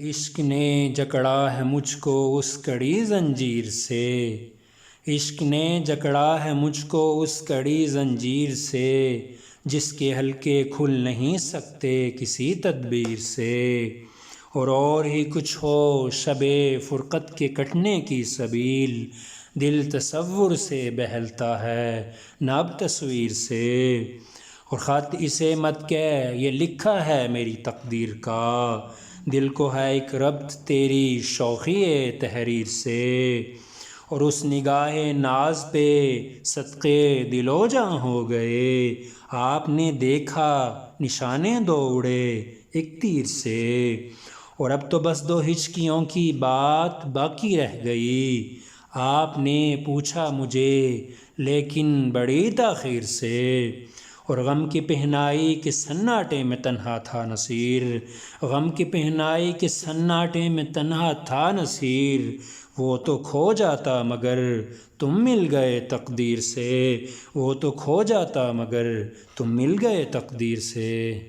عشق نے جکڑا ہے مجھ کو اس کڑی زنجیر سے، عشق نے جکڑا ہے مجھ کو اس کڑی زنجیر سے، جس کے حلقے کھل نہیں سکتے کسی تدبیر سے۔ اور ہی کچھ ہو شب فرقت کے کٹنے کی سبیل، دل تصور سے بہلتا ہے نہ اب تصویر سے۔ اور خط اسے مت کہہ یہ لکھا ہے میری تقدیر کا، دل کو ہے ایک ربط تیری شوخی تحریر سے۔ اور اس نگاہ ناز پہ صدقے دل و جاں ہو گئے، آپ نے دیکھا نشانے دو اڑے ایک تیر سے۔ اور اب تو بس دو ہچکیوں کی بات باقی رہ گئی، آپ نے پوچھا مجھے لیکن بڑی تاخیر سے۔ اور غم کی پہنائی کے سناٹے میں تنہا تھا نصیر، غم کی پہنائی کے سناٹے میں تنہا تھا نصیر، وہ تو کھو جاتا مگر تم مل گئے تقدیر سے، وہ تو کھو جاتا مگر تم مل گئے تقدیر سے۔